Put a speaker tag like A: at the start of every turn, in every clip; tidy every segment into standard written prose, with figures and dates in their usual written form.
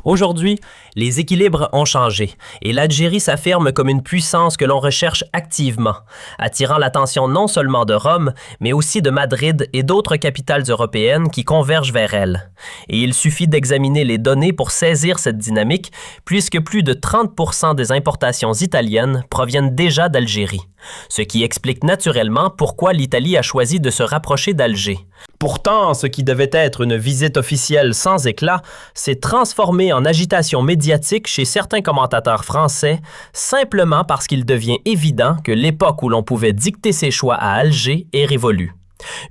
A: Aujourd'hui, les équilibres ont changé et l'Algérie s'affirme comme une puissance que l'on recherche activement, attirant l'attention non seulement de Rome, mais aussi de Madrid et d'autres capitales européennes qui convergent vers elle. Et il suffit d'examiner les données pour saisir cette dynamique, puisque plus de 30% des importations italiennes proviennent déjà d'Algérie, ce qui explique naturellement pourquoi l'Italie a choisi de se rapprocher d'Alger. Pourtant, ce qui devait être une visite officielle sans éclat s'est transformé en agitation médiatique chez certains commentateurs français, simplement parce qu'il devient évident que l'époque où l'on pouvait dicter ses choix à Alger est révolue.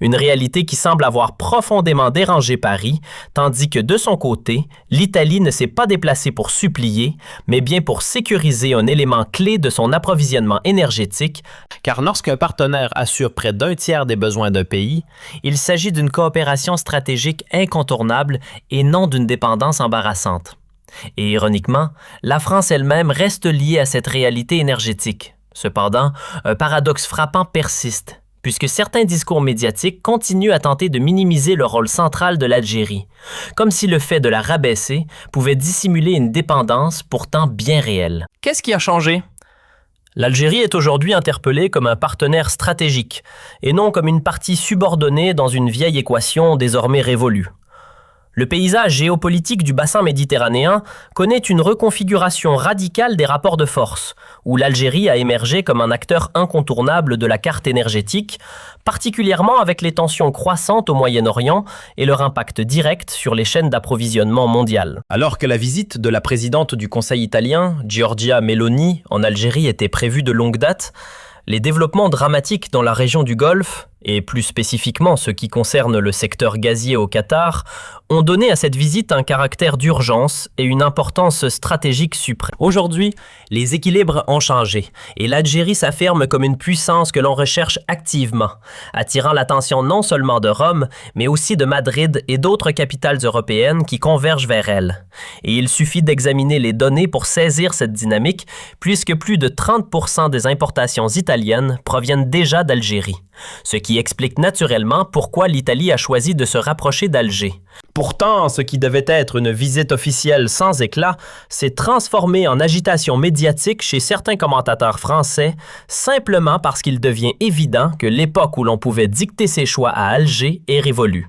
A: Une réalité qui semble avoir profondément dérangé Paris, tandis que de son côté, l'Italie ne s'est pas déplacée pour supplier, mais bien pour sécuriser un élément clé de son approvisionnement énergétique, car lorsqu'un partenaire assure près d'un tiers des besoins d'un pays, il s'agit d'une coopération stratégique incontournable et non d'une dépendance embarrassante. Et ironiquement, la France elle-même reste liée à cette réalité énergétique. Cependant, un paradoxe frappant persiste, puisque certains discours médiatiques continuent à tenter de minimiser le rôle central de l'Algérie, comme si le fait de la rabaisser pouvait dissimuler une dépendance pourtant bien réelle. Qu'est-ce qui a changé? L'Algérie est aujourd'hui interpellée comme un partenaire stratégique, et non comme une partie subordonnée dans une vieille équation désormais révolue. Le paysage géopolitique du bassin méditerranéen connaît une reconfiguration radicale des rapports de force, où l'Algérie a émergé comme un acteur incontournable de la carte énergétique, particulièrement avec les tensions croissantes au Moyen-Orient et leur impact direct sur les chaînes d'approvisionnement mondiales. Alors que la visite de la présidente du Conseil italien, Giorgia Meloni, en Algérie était prévue de longue date, les développements dramatiques dans la région du Golfe, et plus spécifiquement ce qui concerne le secteur gazier au Qatar, ont donné à cette visite un caractère d'urgence et une importance stratégique suprême. Aujourd'hui, les équilibres ont changé et l'Algérie s'affirme comme une puissance que l'on recherche activement, attirant l'attention non seulement de Rome, mais aussi de Madrid et d'autres capitales européennes qui convergent vers elle. Et il suffit d'examiner les données pour saisir cette dynamique, puisque plus de 30% des importations italiennes proviennent déjà d'Algérie, ce qui explique naturellement pourquoi l'Italie a choisi de se rapprocher d'Alger. Pourtant, ce qui devait être une visite officielle sans éclat s'est transformé en agitation médiatique chez certains commentateurs français, simplement parce qu'il devient évident que l'époque où l'on pouvait dicter ses choix à Alger est révolue.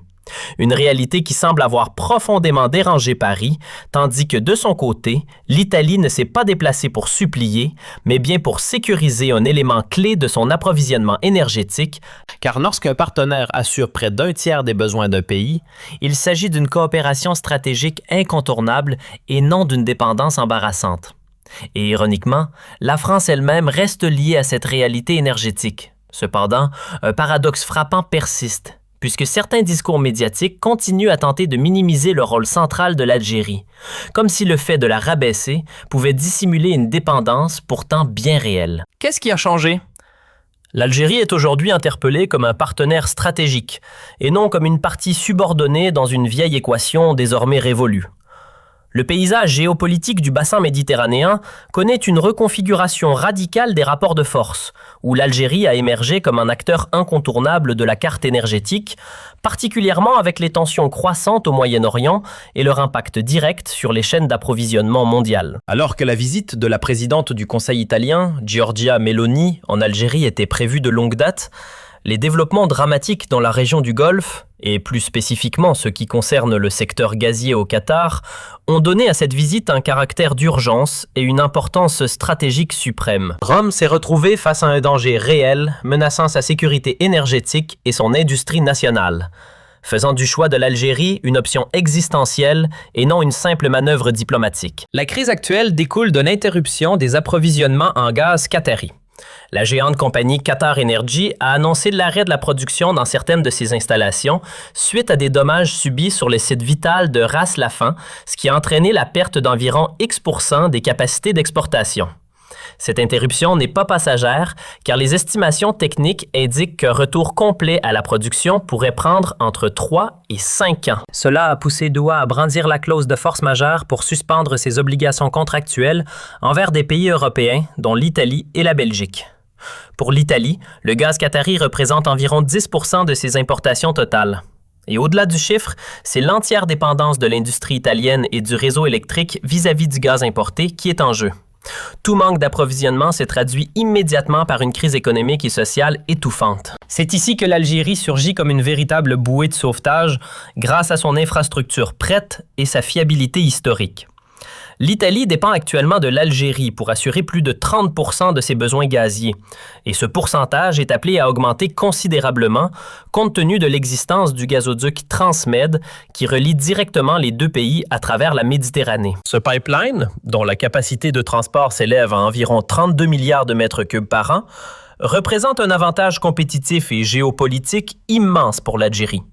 A: Une réalité qui semble avoir profondément dérangé Paris, tandis que de son côté, l'Italie ne s'est pas déplacée pour supplier, mais bien pour sécuriser un élément clé de son approvisionnement énergétique, car lorsqu'un partenaire assure près d'un tiers des besoins d'un pays, il s'agit d'une coopération stratégique incontournable et non d'une dépendance embarrassante. Et ironiquement, la France elle-même reste liée à cette réalité énergétique. Cependant, un paradoxe frappant persiste, puisque certains discours médiatiques continuent à tenter de minimiser le rôle central de l'Algérie, comme si le fait de la rabaisser pouvait dissimuler une dépendance pourtant bien réelle. Qu'est-ce qui a changé? L'Algérie est aujourd'hui interpellée comme un partenaire stratégique, et non comme une partie subordonnée dans une vieille équation désormais révolue. Le paysage géopolitique du bassin méditerranéen connaît une reconfiguration radicale des rapports de force, où l'Algérie a émergé comme un acteur incontournable de la carte énergétique, particulièrement avec les tensions croissantes au Moyen-Orient et leur impact direct sur les chaînes d'approvisionnement mondiales. Alors que la visite de la présidente du Conseil italien, Giorgia Meloni, en Algérie était prévue de longue date, les développements dramatiques dans la région du Golfe, et plus spécifiquement ce qui concerne le secteur gazier au Qatar, ont donné à cette visite un caractère d'urgence et une importance stratégique suprême. Rome s'est retrouvée face à un danger réel menaçant sa sécurité énergétique et son industrie nationale, faisant du choix de l'Algérie une option existentielle et non une simple manœuvre diplomatique. La crise actuelle découle d'une interruption des approvisionnements en gaz qatari. La géante compagnie Qatar Energy a annoncé l'arrêt de la production dans certaines de ses installations suite à des dommages subis sur le site vital de Ras Laffan, ce qui a entraîné la perte d'environ X% des capacités d'exportation. Cette interruption n'est pas passagère car les estimations techniques indiquent qu'un retour complet à la production pourrait prendre entre 3 et 5 ans. Cela a poussé Doha à brandir la clause de force majeure pour suspendre ses obligations contractuelles envers des pays européens, dont l'Italie et la Belgique. Pour l'Italie, le gaz qatari représente environ 10% de ses importations totales. Et au-delà du chiffre, c'est l'entière dépendance de l'industrie italienne et du réseau électrique vis-à-vis du gaz importé qui est en jeu. Tout manque d'approvisionnement s'est traduit immédiatement par une crise économique et sociale étouffante. C'est ici que l'Algérie surgit comme une véritable bouée de sauvetage grâce à son infrastructure prête et sa fiabilité historique. L'Italie dépend actuellement de l'Algérie pour assurer plus de 30% de ses besoins gaziers, et ce pourcentage est appelé à augmenter considérablement compte tenu de l'existence du gazoduc Transmed qui relie directement les deux pays à travers la Méditerranée. Ce pipeline, dont la capacité de transport s'élève à environ 32 milliards de mètres cubes par an, représente un avantage compétitif et géopolitique immense pour l'Algérie.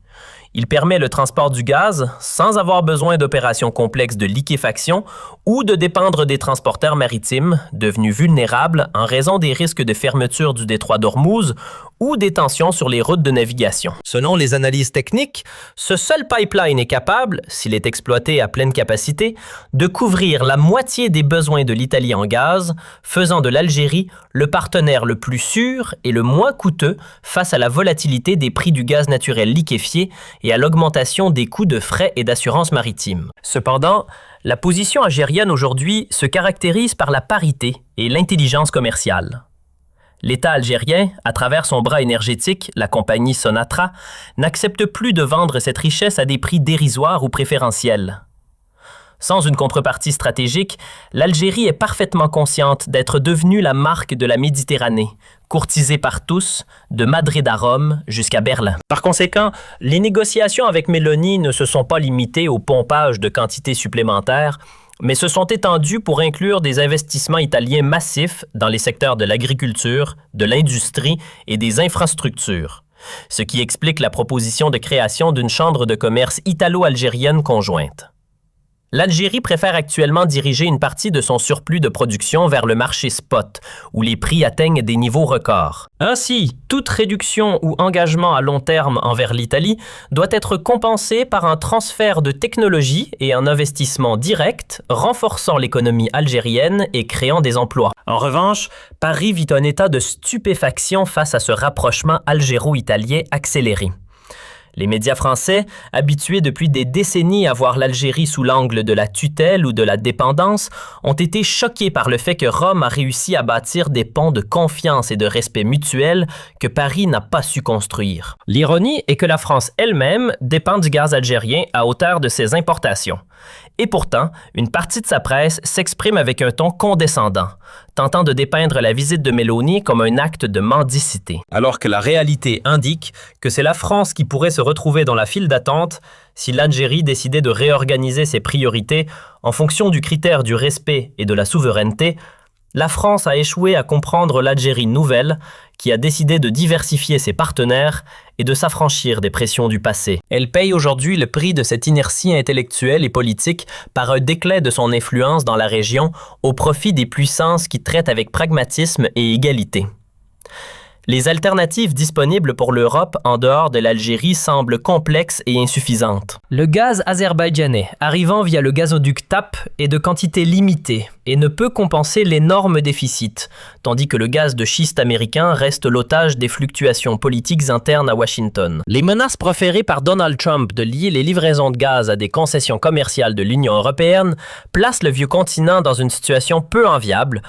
A: Il permet le transport du gaz sans avoir besoin d'opérations complexes de liquéfaction ou de dépendre des transporteurs maritimes, devenus vulnérables en raison des risques de fermeture du détroit d'Ormuz ou des tensions sur les routes de navigation. Selon les analyses techniques, ce seul pipeline est capable, s'il est exploité à pleine capacité, de couvrir la moitié des besoins de l'Italie en gaz, faisant de l'Algérie le partenaire le plus sûr et le moins coûteux face à la volatilité des prix du gaz naturel liquéfié et à l'augmentation des coûts de frais et d'assurance maritime. Cependant, la position algérienne aujourd'hui se caractérise par la parité et l'intelligence commerciale. L'État algérien, à travers son bras énergétique, la compagnie Sonatra, n'accepte plus de vendre cette richesse à des prix dérisoires ou préférentiels. Sans une contrepartie stratégique, l'Algérie est parfaitement consciente d'être devenue la marque de la Méditerranée, courtisée par tous, de Madrid à Rome jusqu'à Berlin. Par conséquent, les négociations avec Meloni ne se sont pas limitées au pompage de quantités supplémentaires, mais se sont étendues pour inclure des investissements italiens massifs dans les secteurs de l'agriculture, de l'industrie et des infrastructures, ce qui explique la proposition de création d'une chambre de commerce italo-algérienne conjointe. L'Algérie préfère actuellement diriger une partie de son surplus de production vers le marché spot, où les prix atteignent des niveaux records. Ainsi, toute réduction ou engagement à long terme envers l'Italie doit être compensé par un transfert de technologie et un investissement direct, renforçant l'économie algérienne et créant des emplois. En revanche, Paris vit un état de stupéfaction face à ce rapprochement algéro-italien accéléré. Les médias français, habitués depuis des décennies à voir l'Algérie sous l'angle de la tutelle ou de la dépendance, ont été choqués par le fait que Rome a réussi à bâtir des ponts de confiance et de respect mutuel que Paris n'a pas su construire. L'ironie est que la France elle-même dépend du gaz algérien à hauteur de ses importations. Et pourtant, une partie de sa presse s'exprime avec un ton condescendant, tentant de dépeindre la visite de Meloni comme un acte de mendicité. Alors que la réalité indique que c'est la France qui pourrait se retrouver dans la file d'attente si l'Algérie décidait de réorganiser ses priorités en fonction du critère du respect et de la souveraineté, la France a échoué à comprendre l'Algérie nouvelle qui a décidé de diversifier ses partenaires et de s'affranchir des pressions du passé. Elle paye aujourd'hui le prix de cette inertie intellectuelle et politique par un déclin de son influence dans la région au profit des puissances qui traitent avec pragmatisme et égalité. Les alternatives disponibles pour l'Europe en dehors de l'Algérie semblent complexes et insuffisantes. Le gaz azerbaïdjanais, arrivant via le gazoduc TAP, est de quantité limitée et ne peut compenser l'énorme déficit, tandis que le gaz de schiste américain reste l'otage des fluctuations politiques internes à Washington. Les menaces proférées par Donald Trump de lier les livraisons de gaz à des concessions commerciales de l'Union européenne placent le vieux continent dans une situation peu enviable,